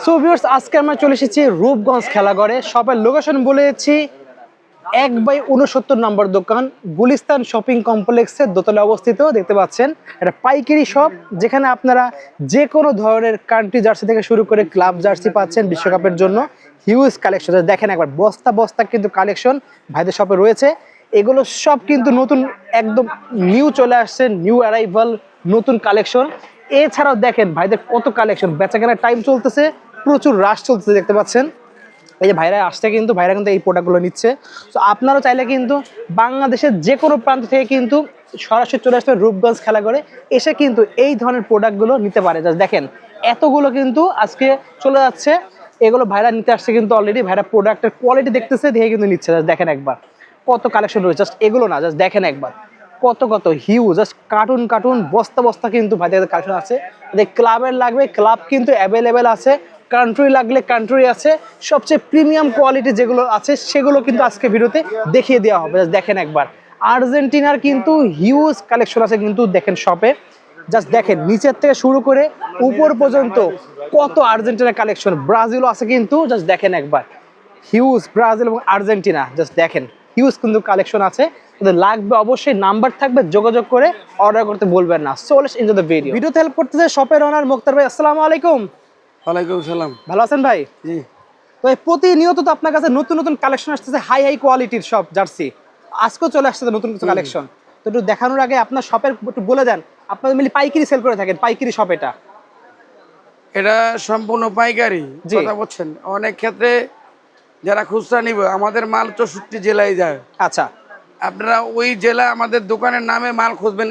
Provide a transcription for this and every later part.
So viewers, আজকে আমরা চলে এসেছি রূপগঞ্জ খেলাঘরে। শপের লোকেশন বলেছি 1/69 নম্বর দোকান, গুলিস্তান শপিং কমপ্লেক্সের দোতলায় অবস্থিত। দেখতে পাচ্ছেন এটা পাইকারি শপ, যেখানে আপনারা যে কোনো ধরনের কান্ট্রি জার্সি থেকে শুরু করে ক্লাব জার্সি পাচ্ছেন বিশ্বকাপের জন্য। হিউজ কালেকশন, দেখেন একবার বস্তা বস্তা কিন্তু কালেকশন ভাইদের শপে রয়েছে। এগুলো সব কিন্তু নতুন, একদম নিউ চলে আসছে, নিউ অ্যারাইভাল, নতুন কালেকশন। এছাড়াও দেখেন ভাইদের কত কালেকশন, বেচাকেনার টাইম চলতেছে, প্রচুর রাশ চলতেছে। দেখতে পাচ্ছেন এই যে ভাইরা আসছে, কিন্তু ভাইরা কিন্তু এই প্রোডাক্টগুলো নিচ্ছে। তো আপনারাও চাইলে কিন্তু বাংলাদেশের যে কোনো প্রান্ত থেকে কিন্তু সরাসরি চলে আসবে রূপগঞ্জ খেলাঘরে, এসে কিন্তু এই ধরনের প্রোডাক্টগুলো নিতে পারে। জাস্ট দেখেন এতগুলো কিন্তু আজকে চলে যাচ্ছে, এগুলো ভাইরা নিতে আসছে কিন্তু অলরেডি। ভাইরা প্রোডাক্টের কোয়ালিটি দেখতেছে, দেখে কিন্তু নিচ্ছে। জাস্ট দেখেন একবার কত কালেকশন রয়েছে, জাস্ট এগুলো না, জাস্ট দেখেন একবার কত কত হিউজ, জাস্ট কার্টুন কার্টুন বস্তা বস্তা কিন্তু ভাইদের কালেকশন আছে। ক্লাবের লাগবে ক্লাব কিন্তু অ্যাভেলেবেল আছে, কান্ট্রি লাগলে কান্ট্রি আছে। সবচেয়ে প্রিমিয়াম কোয়ালিটি যেগুলো আছে সেগুলো কিন্তু আজকে ভিডিওতে দেখিয়ে দেওয়া হবে। দেখেন একবার আর্জেন্টিনার কিন্তু হিউজ কালেকশন আছে কিন্তু, দেখেন শপে। জাস্ট দেখেন নিচের থেকে শুরু করে উপর পর্যন্ত কত আর্জেন্টিনার কালেকশন, ব্রাজিলও আছে কিন্তু। জাস্ট দেখেন একবার হিউজ ব্রাজিল এবং আর্জেন্টিনা, জাস্ট দেখেন হিউজ কিন্তু কালেকশন আছে। লাগবে অবশ্যই, নাম্বার থাকবে, যোগাযোগ করে অর্ডার করতে বলবেন না। So let's enjoy the video. ভিডিওতে হেল্প করতেছে শপের ওনার মুক্তার ভাই। আসসালামু আলাইকুম। ওয়ালাইকুম সালাম। ভালো আছেন ভাই? জি। তো প্রতিনিয়ত তো আপনার কাছে নতুন নতুন কালেকশন আসতেছে, হাই হাই কোয়ালিটির সব জার্সি। আজকেও চলে আসতেছে নতুন কিছু কালেকশন। তো একটু দেখানোর আগে আপনার শপের একটু বলে দেন, আপনাদের মিলি পাইকারি সেল করে থাকেন, পাইকারি শপ এটা? এটা সম্পূর্ণ পাইকারি কথা বলছেন। অনেক ক্ষেত্রে যারা খুচরা নিবে, আমাদের মাল 64 জেলায় যায়। আচ্ছা, আপনারা ওই জেলা আমাদের দোকানের নামে মাল খুঁজবেন।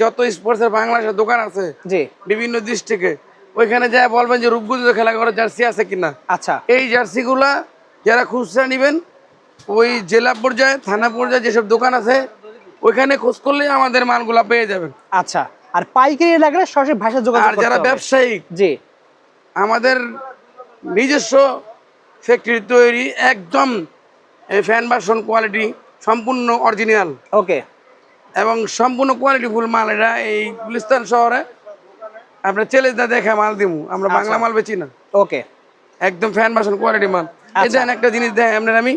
যত স্পোর্টসের বাংলাদেশের দোকান আছে জি, বিভিন্ন ডিস্ট্রিক্টে, ওইখানে যায় বলবেন যে রূপগঞ্জ খেলাঘরের জার্সি আছে কিনা। আচ্ছা, এই জার্সিগুলা যারা খুচরা নিবেন, ওই জেলা পর্যায়ে থানা পর্যায়ে যেসব দোকান আছে ওইখানে খোঁজ করলে আমাদের মালগুলা পেয়ে যাবেন। আচ্ছা। আর পাইকারি লাগলে সরাসরি ভাষা যোগাযোগ আর করতে যারা হবে। ব্যবসায়িক, জি, আমাদের নিজস্ব ফ্যাক্টরি তৈরি, একদম ফ্যান ভার্সন কোয়ালিটি, সম্পূর্ণ অরিজিনাল ওকে, এবং সম্পূর্ণ কোয়ালিটি ফুল মাল। এটা এই গুলিস্তান শহরে আপনার চ্যালেঞ্জটা দেখে মাল দিব, আমরা বাংলা মাল বেচি না। ওকে, একদম ফ্যান ভার্সন কোয়ালিটি মাল। এই দেন একটা জিনিস দেয় আপনার, আমি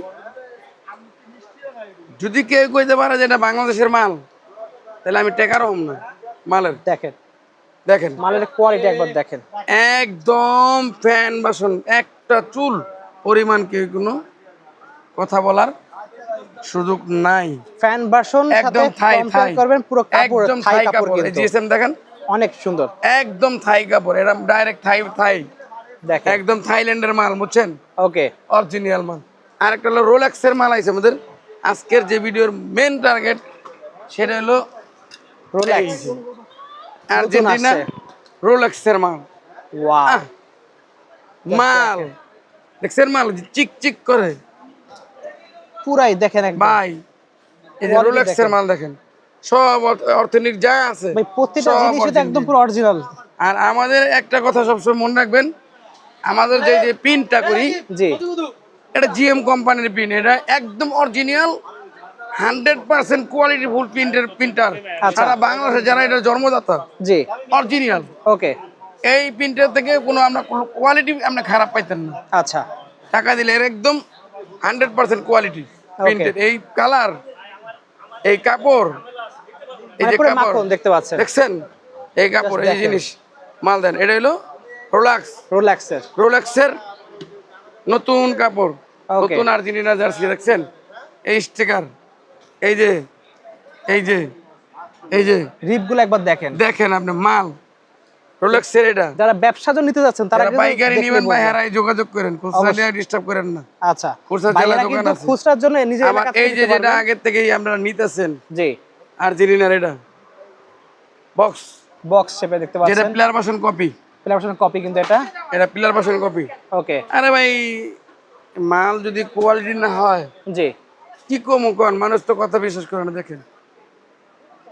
যদি কেউ কইতে পারে যে এটা বাংলাদেশের মাল, তাহলে আমি টেকার হম না মালের। দেখেন দেখেন মালের কোয়ালিটি একবার দেখেন, একদম ফ্যান বাসন, একটা চুল পরিমাণ কেউ কোনো কথা বলার সুযোগ নাই। ফ্যান ভার্সন একদম থাই থাই করবেন, পুরো কাপড় একদম থাই থাই কাপড় কাপড়। কিন্তু জিএসএম দেখেন অনেক সুন্দর, একদম থাই কাপড়, এরকম ডাইরেক্ট থাই থাই, দেখেন একদম থাইল্যান্ডের মাল, বুঝছেন? ওকে। অরিজিনাল মাল। আর একটা হলো রোলেক্সের মাল আছে আমাদের। আজকের যে ভিডিওর মেন টার্গেট সেটা হলো রোলেক্স, আর্জেন্টিনা রোলেক্সের মাল। ওয়াও, মাল দেখছেন, মাল চিক চিক করে পুরাই দেখেন একদম ভাই। এই যে রোলেক্সের মাল দেখেন, সব অর্থনিক যা আছে ভাই, প্রত্যেকটা সব জিনিস তো একদম original। পুরো অরিজিনাল। আর আমাদের একটা কথা সবসময় মনে রাখবেন, আমাদের যে যে প্রিন্টটা করি, জি, এটা জিএম কোম্পানির প্রিন্ট। এটা একদম অরিজিনাল 100% কোয়ালিটি ফুল প্রিন্টার। সারা বাংলাদেশে যারা এটা জন্মদাতা, জি, অরিজিনাল। ওকে, এই প্রিন্টার থেকে কোনো আমরা কোয়ালিটি আপনি খারাপ পাইতেন না। আচ্ছা, টাকা দিলে এর একদম 100% কোয়ালিটি প্রিন্টেড। এই কালার, এই কাপড়, এই যে পুরো কাপড় মাখন দেখতে পাচ্ছেন, দেখছেন, এই কাপড়, এই জিনিস মাল দেন। এটা হলো রোলেক্সের, রোলেক্সের নতুন কাপড়, নতুন আর্জেন্টিনা জার্সি। দেখছেন এই স্টিকার, এই যে এই যে এই যে রিপগুলো একবার দেখেন, দেখেন আপনি মাল রোলেক্সের। এটা যারা ব্যবসার জন্য নিতে যাচ্ছেন তারা কিন্তু পাইকারি দেখলে নেবেন ভাই, বুঝবেন। হারাই যোগাযোগ করেন, খুচরা নিয়ে ডিস্টার্ব করেন না। আচ্ছা, খুচরা জেলা ভাইয়েরা দোকান কিন্তু আছে। খুচরার জন্য নিজের আবার এলাকা এই থেকে যে নিতে যেটা পারবেন। আগের থেকেই আপনারা নিতেছেন জি, আর্জেন্টিনার, এটা বক্স, বক্স শেপে দেখতে যেটা পাচ্ছেন, player version copy, player copy কিন্তু এটা। এটা প্লেয়ার ভার্সন কপি। ওকে, আরে ভাই, মাল যদি কোয়ালিটি না হয় জি, কি কম কোন, মানুষ তো কথা বিশ্বাস করে না। দেখেন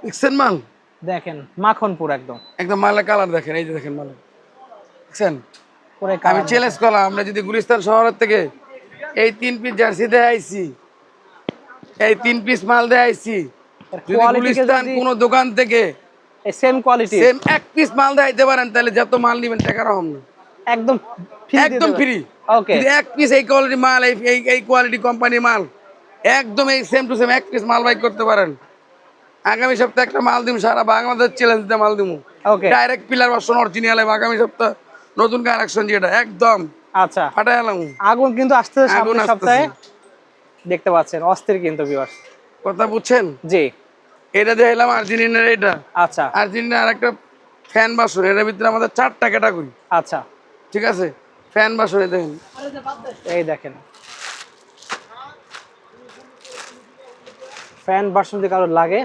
দেখছেন মাল, দেখেন মাখন পুরো একদম, একদম মালের কালার দেখেন, এই যে দেখেন মাল দেখছেন। পুরো আমি চ্যালেঞ্জ করলাম, আমরা যদি গুলিস্তান শহরের থেকে এই 3 পিস জার্সি দিয়ে আইছি, এই 3 পিস মাল দিয়ে আইছি, যদি গুলিস্তান কোন দোকান থেকে সেম কোয়ালিটি সেম 1 পিস মাল দিয়ে আইতে পারেন, তাহলে যত মাল নেবেন টাকা রকম না। একদম একদম ফ্রি। ওকে, যদি এক পিস এই কোয়ালিটি মাল এই কোয়ালিটি কোম্পানি মাল একদম এই সেম টু সেম এক পিস মাল বাই করতে পারেন, আগামী সপ্তাহে একটা মাল দিম, সারা বাংলাদেশ চ্যালেঞ্জ দিয়ে মাল দিমু। ওকে, ডাইরেক্ট পিলার ভার্সন অরিজিনাল, আগামী সপ্তাহ নতুন কালেকশন যেটা একদম আচ্ছা। ফাটাই এলাম। আগুন কিন্তু আসতেছে আগুন সামনের আসতেছে। সপ্তাহে, দেখতে পাচ্ছেন অস্থির কিন্তু ভিউয়ার্স। কথা বুঝছেন? জি, এটা দেখাইলাম আর্জেন্টিনার, এটা আচ্ছা আর্জেন্টিনার একটা ফ্যান বাসন, এটার ভিতরে আমাদের 4টা ক্যাটাগরি, আচ্ছা, ঠিক আছে? ফ্যান বাসনে দেখেন, এই দেখেন ফ্যান ভার্সন যদি কারো লাগে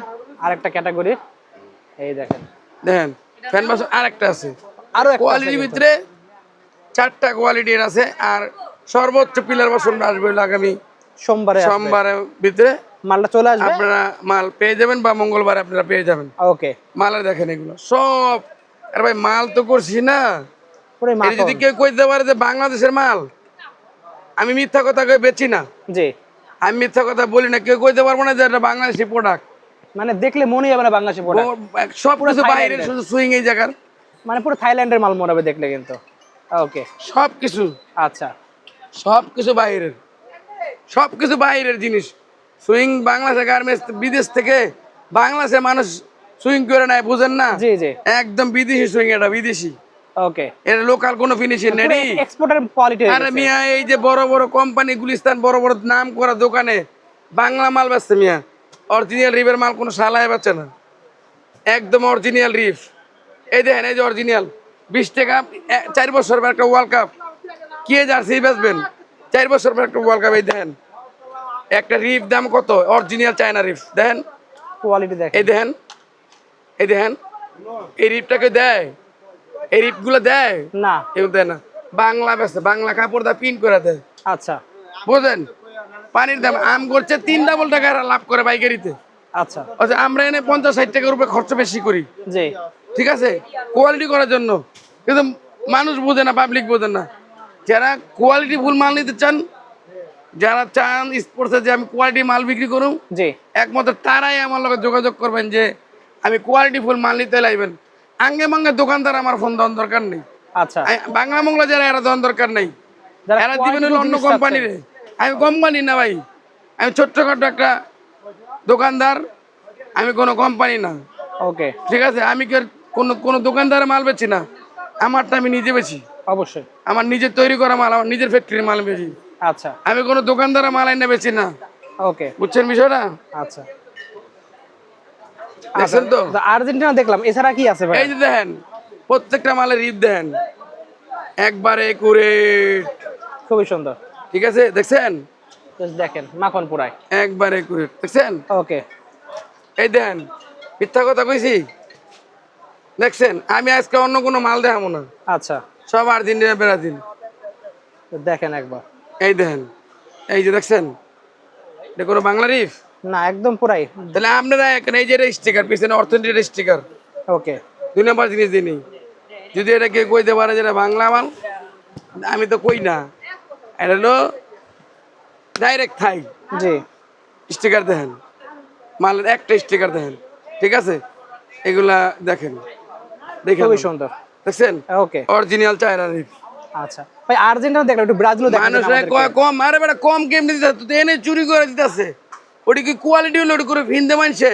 আরেকটা ক্যাটাগরির, এই দেখেন দেখেন ফ্যান বাসন আরেকটা আছে, আরো একটা আছে কোয়ালিটির কিন্তু। ভিতরে 4টা কোয়ালিটির আছে। আর সর্বোচ্চ পিলার বাসন আসবে হলো আগামী সোমবারে আসবে। সোমবারের ভিতরে মালটা চলে আসবে। আপনারা মাল পেয়ে যাবেন, বা মঙ্গলবার আপনারা পেয়ে যাবেন। ওকে, মালের দেখেন এগুলো সব, আরে ভাই মাল তো করছি না। পুরো এটা মাখন। যদি কেউ কইতে পারে যে বাংলাদেশের মাল, আমি মিথ্যা কথা কই বেচি না, জি, আমি মিথ্যা কথা বলি না, কেউ কইতে পারবো না যে এটা বাংলাদেশি প্রোডাক্ট। মানে দেখলে মনেই হবে না বাংলাদেশি প্রোডাক্ট। সব পুরো কিছু বাইরে, থাইল্যান্ডের। শুধু সুইং এই জায়গার, মানে পুরো থাইল্যান্ডের মাল মনে হবে দেখলে কিন্তু। ওকে, সব কিছু, আচ্ছা, সব কিছু বাইরের, সব কিছু বাইরের জিনিস। সুইং বাংলাদেশের গার্মেন্টস, বিদেশ থেকে বাংলাদেশের মানুষ সুইং করে নেয়, বুঝেন না? জি জি, একদম বিদেশি সুইং, এটা বিদেশি, ওকে। এটা লোকাল কোনো ফিনিশিং নেই। এক্সপোর্টের কোয়ালিটি হয়ে আরে গেছে। মিয়া এই যে বড় বড় কোম্পানি গুলিস্তান, বড় বড় নাম করা দোকানে বাংলা মাল বেচছে মিয়া, অরিজিনাল রিফের মাল কোনো শালায় বেচে না, একদম অরিজিনাল রিফ। এই দেখেন, এই যে অরিজিনাল 20 টাকা 4 বছর পর একটা ওয়ার্ল্ড কাপ, কি জার্সি বেচবেন 4 বছর পর একটা ওয়ার্ল্ড কাপ। এই দেখেন একটা রিফ দাম কত, অরিজিনাল চায়না রিফ, দেখেন কোয়ালিটি দেখেন। এই দেখেন, এই দেখেন, এই রিফটাকে দেয়, এই রিফগুলো দেয় না, এগুলো দেয় না, বাংলা বেচে, বাংলা কাপড় দা পিন করে দেয়, আচ্ছা বুঝলেন? পানির দাম আম করছে 3 ডাবল টাকা লাভ করে পাইকারিতে। আচ্ছা, আচ্ছা আমরা এনে 50-60 টাকার উপরে খরচ বেশি করি, জি, ঠিক আছে, কোয়ালিটি করার জন্য, কিন্তু মানুষ বোঝে না, পাবলিক বোঝে না। যারা কোয়ালিটি ফুল মাল নিতে চান, যারা চান স্পোর্টসে যে আমি কোয়ালিটি মাল বিক্রি করুন, জি, একমাত্র তারাই আমার লগে যোগাযোগ করবেন যে আমি কোয়ালিটি ফুল মাল নিতে লাইবেন। আঙ্গে মাঙ্গে দোকানদার আমার ফোন দেওয়ার দরকার নেই, আচ্ছা। বাংলা মংলা যারা এরা দেওয়ার দরকার নেই, যারা এরা দিবেন হলো quality অন্য জিনিস কোম্পানির। আমি কোম্পানি না ভাই, আমি ছোট্টখাটো একটা দোকানদার, আমি কোনো কোম্পানি না, ওকে, ঠিক আছে? আমি কি আর কোনো দোকানদারের মাল বেচি না, আমারটা আমি নিজে বেচি, অবশ্যই, আমার নিজের তৈরি করা মাল, আমার নিজের ফ্যাক্টরির মাল বেচি, আচ্ছা, আমি কোনো দোকানদারের মাল এনে বেচি না, ওকে, বুঝছেন বিষয়টা? আচ্ছা। দেখছেন তো? আচ্ছা, আর্জেন্টিনা দেখলাম, এছাড়া কি আছে ভাই? এই যে দেখেন প্রত্যেকটা মালের রিপ দেখেন, একবারে একুরেট, খুবই সুন্দর, ঠিক আছে? দেখছেন Just দেখেন মাখন পুরাই, একবারে একুরেট, দেখছেন? ওকে, এই দেখেন, মিথ্যা কথা কইছি? দেখছেন, আমি আজকে অন্য কোনো মাল দেখাবো না, আচ্ছা, সব আর্জেন্টিনা ব্রাজিল। দেখেন একবার, এই দেখেন, এই যে দেখছেন, এটা কোনো বাংলা রিফ? না একদম পুরাই, তাহলে আপনারা এই যে স্টিকার, পিছনে অর্থনীতির স্টিকার, ওকে, 2 নম্বর জিনিস দিনি। যদি এটা কেউ কইতে পারে যেটা বাংলা মাল, আমি তো কই না, এটা হলো ডাইরেক্ট থাই জি, স্টিকার। দেখেন মালের একটা স্টিকার দেখেন, ঠিক আছে? এগুলা দেখেন, দেখেন, খুবই সুন্দর, দেখছেন ওকে, অরিজিনাল চায়না রিফ। আচ্ছা ভাই। আর্জেন্টিনা দেখলাম, একটু ব্রাজিলও দেখেন মানুষ কয় কম, আরে বেটা কম কেমনি দিতে, তুই এনে চুরি করে দিতেছে, ওটি কি কোয়ালিটি হলো, ওটি করে ভিনতে মানছে।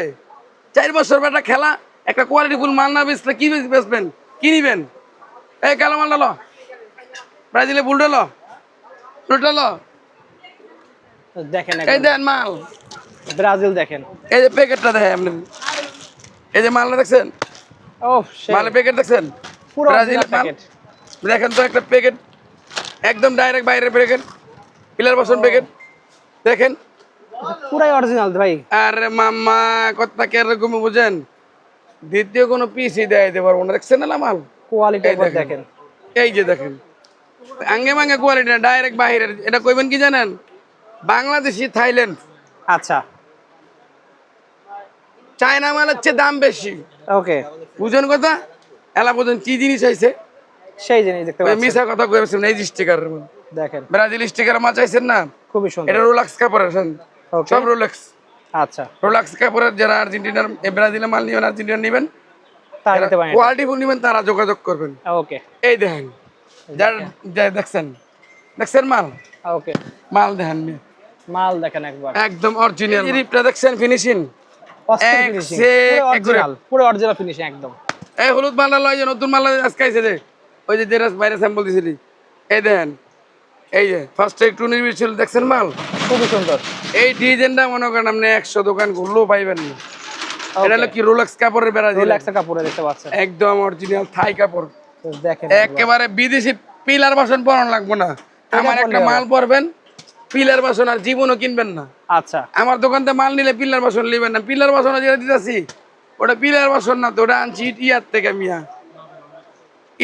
4 বছর বেটা খেলা, একটা কোয়ালিটি ফুল মাল না বেচলে কি বেচবেন, কি নিবেন? এই কালো মালটা লো, ব্রাজিলে বুলটা লো, বুলটা লো, দেখেন, এই দেন মাল, ব্রাজিল দেখেন, এই যে প্যাকেটটা দেখেন আপনি, এই যে মালটা দেখছেন, ও মালের প্যাকেট দেখছেন, পুরো ব্রাজিলের মাল প্যাকেট, দেখেন তো, একটা প্যাকেট একদম ডাইরেক্ট বাইরের প্যাকেট, পিলার বসন প্যাকেট দেখেন। পুরাই অরিজিনাল ভাই, আরে মাম্মা কথা কিরকম বুঝেন, দ্বিতীয় কোনো পিসি দেয় দিতে পারবো না, দেখছেন না মাল কোয়ালিটি এই দেখেন। দেখেন, এই যে দেখেন আঙ্গে মাঙ্গে কোয়ালিটি না, ডাইরেক্ট বাহিরের। এটা কইবেন কি জানেন, বাংলাদেশি, থাইল্যান্ড, আচ্ছা, চায়না মালের চেয়ে দাম বেশি, ওকে, বুঝেন কথা? এলা বুঝেন কি জিনিস হয়েছে, সেই জিনিস দেখতে পাচ্ছেন, মিশা কথা কইবেন, এই যে স্টিকার, দেখেন, ব্রাজিল স্টিকার মাছ চাইছেন না, খুবই সুন্দর, এটা রোলাক্স কাপড়ের, ওকে, সব রোলেক্স, আচ্ছা, রোলাক্স কাপড়ের। যারা আর্জেন্টিনার ব্রাজিলের মাল নিবেন, আর্জেন্টিনা নিবেন, তাই নিতে পারেন, কোয়ালিটি ফুল নিবেন, তারা যোগাযোগ করবেন। ওকে, এই দেখেন দেখছেন দেখছেন মাল ওকে, মাল দেখেন মিয়া। মাল দেখেন একবার, একদম অরিজিনাল রিপটা দেখছেন ফিনিশিং অস্থির এক ফিনিশিং, সে পুরো এক করে। অরিজিনাল, পুরো অরিজিনাল ফিনিশিং একদম। এই হলুদ মালটা লয় যে নতুন মাল আজকে আইছে যে ওই যে দেরাস বাইরে স্যাম্পল দিছিলি এই দেখেন এই যে ফার্স্টে একটু নির্বিষ ছিল দেখছেন মাল খুবই সুন্দর। এই ডিজাইনটা মনে করেন আপনি 100 দোকান ঘুরলেও পাইবেন না। এটা হলো ওকে, কি রোলেক্স কাপড়ের বেড়া দিলেন রিল্যাক্সের কাপড়ে দেখতে পাচ্ছেন, একদম অরিজিনাল থাই কাপড় তো দেখেন একবার। একেবারে বিদেশি পিলার বাসন পরানো লাগবে না আমার একটা পরলে মাল পরবেন পিলার বাসন আর জীবনও কিনবেন না। আচ্ছা, আমার দোকান থেকে মাল নিলে পিলার বাসন নেবেন না পিলার বাসন যেটা দিতেছি ওটা পিলার বাসন না তো ওটা আনছি ইয়ার থেকে মিয়া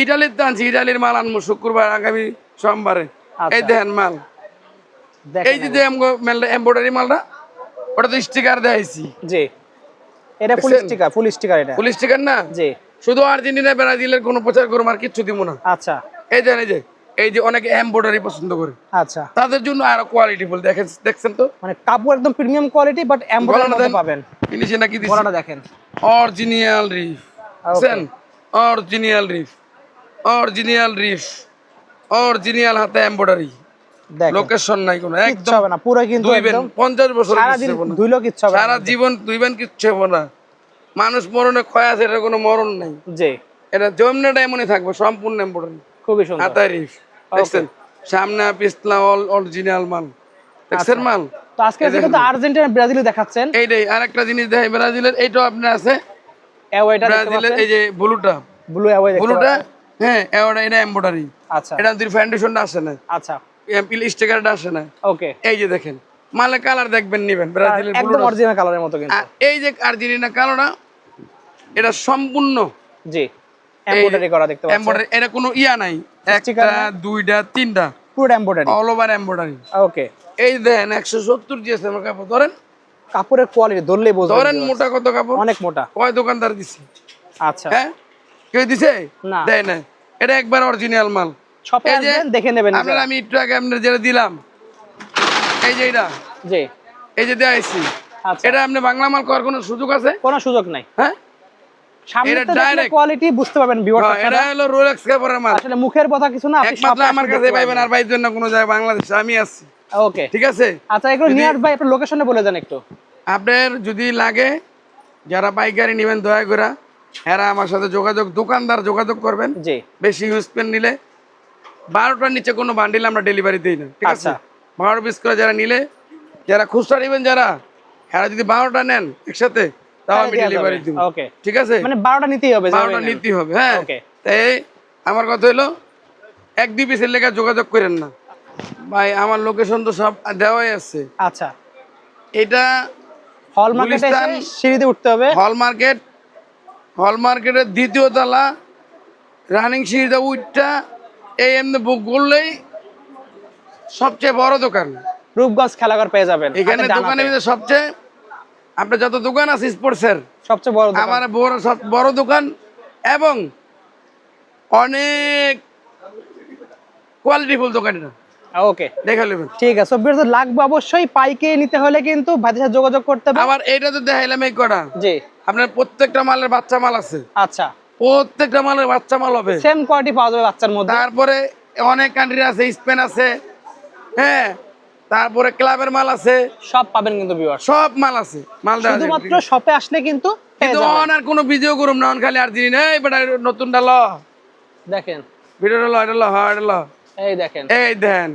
ইটালির তো আনছি ইটালির মাল আনবো শুক্রবার আগামী সোমবারে। আচ্ছা। এই দেখেন মাল এই দেখেন যে এমব্রয়ডারি মালটা ওটা তো স্টিকার দেখাইছি জি, এটা ফুল দেখছেন? স্টিকার, ফুল স্টিকার এটা, পুলিশ স্টিকার না জি। শুধু আর্জেন্টিনা ব্রাজিলের কোনো প্রচার করবো আর কিচ্ছু দিব না। আচ্ছা এই দেখেন এই যে অনেকে এমব্রয়ডারি পছন্দ করে আচ্ছা, তাদের জন্য আরো কোয়ালিটি ফুল দেখেন দেখছেন তো মানে কাপড় একদম প্রিমিয়াম কোয়ালিটি, বাট এমব্রয়ডারি গলাটা মধ্যে দেন পাবেন। ফিনিশিং নাকি দিছি গলাটা দেখেন, অরিজিনাল রিফ দেখছেন অরিজিনাল রিফ অরিজিনাল রিফ অরিজিনাল হাতে এমব্রয়ডারি দেখেন লোকেশন নাই কোনো কিচ্ছু একদম হবে না, পুরো কিন্তু দুইবেন একদম 50 বছর সারা দিন ধুইলেও কিচ্ছু হবে না। সারা জীবন দুইবেন কিচ্ছু হবে না মানুষ মরণে ক্ষয় আছে এটা কোনো মরণ নাই জি, এটা জমনাটা এমনই থাকবে সম্পূর্ণ এমব্রয়ডারি খুবই সুন্দর। হাতে রিফ দেখছেন সামনে পিছলা অরিজিনাল মাল দেখছেন মাল। তো আজকে কিন্তু আর্জেন্টিনা ব্রাজিল দেখাচ্ছেন, এইটাই আরেকটা জিনিস দেখাই ব্রাজিলের এইটাও আপনার আছে অ্যাওয়েটা দেখতে ব্রাজিলের পাচ্ছেন, এই যে ব্লুটা ব্লু অ্যাওয়ে দেখতে ব্লুটা পাচ্ছেন। হ্যাঁ এটা এমব্রয়ডারি আচ্ছা এটা দুই ফাউন্ডেশনটা আসে না আচ্ছা, স্টিকারটা আসে না। ওকে, এই যে দেখেন মালে কালার দেখবেন নিবেন ব্রাজিলের একদম ব্লুটা অরিজিনাল কালারের মতো কিন্তু, আর এই যে আর্জেন্টিনা কালোটা এটা সম্পূর্ণ জি, এমব্রয়ডারি করা দেখতে পাচ্ছেন, এমব্রয়ডারি এটা কোনো ইয়া নাই Sticker একটা নাই? দুইটা তিনটা পুরো এমব্রয়ডারি, অল ওভার এমব্রয়ডারি। ওকে। এই দেখেন 170 দিয়েছে আমার কাপড় ধরেন কাপড়ের কোয়ালিটি ধরলেই বুঝবেন, ধরেন মোটা কত কাপড় অনেক মোটা। কয় দোকানদার দিছে আচ্ছা, হ্যাঁ কেউ দিছে না। দেয় না এটা একবার অরিজিনাল মাল। শপে এই যে আসবেন দেখে নেবেন আপনার আমি একটু আগে আপনার যেটা দিলাম এই যে এটা জি, এই যে দেখাইছি আচ্ছা, এটা আপনি বাংলা মাল করার কোনো সুযোগ আছে কোনো সুযোগ নাই। হ্যাঁ সামনে এটা থেকে দেখলে direct। কোয়ালিটি বুঝতে পারবেন ভিউয়ার্স হ্যাঁ, এটা আপনারা, হলো রোলেক্স কাপড়ের মাল আসলে মুখের কথা কিছু না, আপনি একমাত্র শপে আমার কাছে পাইবেন আর পাইবেন না কোনো জায়গায় বাংলাদেশে আমি আছি ওকে। ঠিক আছে। আচ্ছা, এগুলো নিয়ার বাই আপনার লোকেশনে বলে দেন একটু। আপনার যদি লাগে যারা পাইকারি নেবেন দয়া করে এরা আমার সাথে দোকানদার যোগাযোগ করবেন। জি, বেশি ইউজ পেন নিলে 12টার নিচে কোনো বান্ডিল আমরা ডেলিভারি দিই না ঠিক আছে। আচ্ছা। 12 পিস করে যারা নিলে যারা খুচরা নেবেন যারা এরা যদি 12টা নেন একসাথে তাও আমি দেয়া ডেলিভারি যাবে। দিব ওকে, ঠিক আছে। মানে 12টা নিতেই হবে, 12টা নিতেই হবে হ্যাঁ। ওকে। তাই আমার কথা হলো 1-2 পিসের লেগে যোগাযোগ করেন না ভাই আমার লোকেশন তো সব দেওয়াই আছে। আচ্ছা, এটা হল মার্কেটে এসে গুলিস্তান সিঁড়িতে উঠতে হবে, হল মার্কেটের দ্বিতীয় তলা রানিং সিঁড়িতে উঠটা এই এমনি বুক করলেই সবচেয়ে বড় দোকান রূপগঞ্জ খেলাঘর পেয়ে যাবেন এখানে। হাতের ডান দোকানের হাতে। ভিতরে সবচেয়ে আপনার যত দোকান আছে স্পোর্টসের সবচেয়ে বড় দোকান। আমার বড় দোকান এবং অনেক কোয়ালিটিফুল দোকান এটা ওকে, দেখে নেবেন। ঠিক আছে, সব লাগবে অবশ্যই, পাইকারি নিতে হলে কিন্তু ভাইদের সাথে যোগাযোগ করতে হবে। আবার এইটা তো দেখাইলাম এই কটা জি, আপনার প্রত্যেকটা মালের বাচ্চা মাল আছে আচ্ছা, প্রত্যেকটা মালের বাচ্চা মাল হবে সেম কোয়ালিটি পাওয়া যাবে বাচ্চার মধ্যে। তারপরে অনেক কান্ট্রি আছে স্পেন আছে হ্যাঁ তারপরে ক্লাবের মাল আছে সব পাবেন কিন্তু ভিউয়ার্স, সব মাল আছে মাল দেওয়া যাবে, শুধুমাত্র ঠিক আছে? শপে আসলে কিন্তু পেয়ে কিন্তু যাবেন। অন আর কোনো ভিডিও করুম না অন খালি আর দিন এই বেটা নতুন ডাল দেখেন, ভিডিওটা ল এটা ল হ্যাঁ এটা ল এই দেখেন এই দেন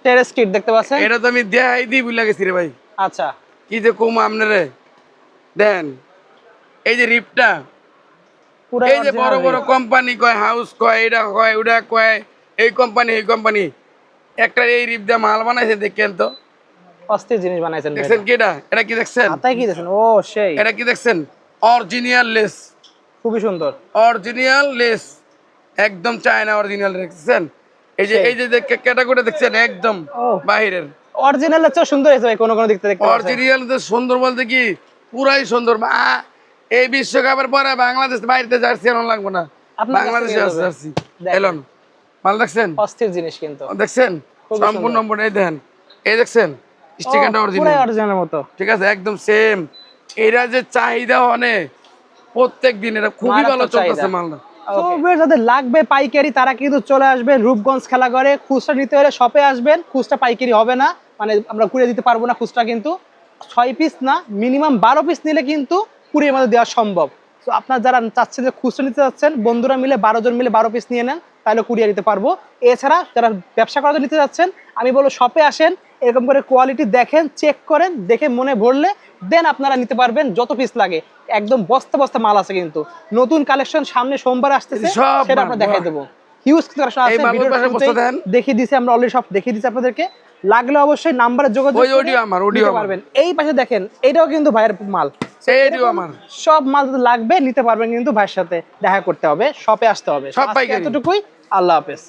টেরেস কিট দেখতে পাচ্ছেন, এটা তো আমি দেখাই দিই বুঝলা গেছি রে ভাই আচ্ছা, কি যে কম আপনারে দেন এই যে রিপটা পুরো এই যে বড় বড় কোম্পানি কয় হাউস কয় এটা কয় ওটা কয় এই কোম্পানি একটা এই রিপ দিয়ে মাল বানাইছে দেখেন তো অস্থির জিনিস বানাইছেন ভাই। দেখছেন কি এটা কি দেখছেন হাতায় কি দেখছেন, ও সেই এটা কি দেখছেন অরিজিনাল লেস খুবই সুন্দর, অরিজিনাল লেস একদম চায়না অরিজিনাল দেখছেন এই যে ক্যাটাগরি দেখছেন একদম ও। বাহিরের অরিজিনালের চেয়ে সুন্দর হয়েছে ভাই, কোন কোন দিক থেকে দেখতে পাচ্ছেন। অরিজিনাল সুন্দর বলতে কি পুরাই সুন্দর এই বিশ্বকাপের পরে বাংলাদেশ বাইরে জার্সি আনা লাগবে না আপনার কাছ বাংলাদেশে থেকে আছে যাবে। জার্সি দেখেন। এলন মাল দেখছেন অস্থির জিনিস কিন্তু, দেখছেন খুবই সম্পূর্ণ নম্বর এই দেখেন এই দেখছেন স্টিকারটা পুরো অরিজিনাল অরিজিনালের মতো, ঠিক আছে একদম সেম। এরা যে চাহিদা অনেক প্রত্যেক দিন এটা খুবই ভালো মারাত্মক চলতেছে চাহিদা। মালটা তো যাদের লাগবে পাইকারি তারা কিন্তু চলে আসবেন রূপগঞ্জ খেলাঘরে। খুচরা নিতে হলে শপে আসবেন, খুচরা পাইকারি হবে না, মানে আমরা কুড়িয়ে দিতে পারবো না খুচরা, কিন্তু 6 পিস না মিনিমাম 12 পিস নিলে কিন্তু কুড়ির মধ্যে দেওয়া সম্ভব। তো আপনার যারা চাচ্ছেন যে খুচরা নিতে যাচ্ছেন, বন্ধুরা মিলে 12 জন মিলে 12 পিস নিয়ে নেন, তাহলে কুরিয়ার দিতে পারবো। এছাড়া যারা ব্যবসা করার জন্য নিতে যাচ্ছেন, আমি বলবো শপে আসেন, এরকম করে কোয়ালিটি দেখেন, চেক করেন, দেখে মনে ভরলে দেন আপনারা নিতে পারবেন যত পিস লাগে। একদম বস্তা বস্তা মাল আছে, কিন্তু নতুন কালেকশন সামনে সোমবার আসতেছে, সব সেটা আমরা দেখাই দেবো। হিউজ কালেকশন আছে, এই মালগুলোর পাশে বস্তা দেন। দেখিয়ে দিয়েছি আমরা অলরেডি, সব দেখিয়ে দিয়েছি আপনাদেরকে। লাগলে অবশ্যই নাম্বারে যোগাযোগ ওই অডিও আমার, অডিও নিতে পারবেন। এই পাশে দেখেন, এটাও কিন্তু ভাইয়ের মাল, এইটিও আমার। সব মাল যদি লাগবে নিতে পারবেন, কিন্তু ভাইয়ের সাথে দেখা করতে হবে, শপে আসতে হবে। সব আজকে পাইকারি। এতটুকুই, আল্লাহ হাফেজ।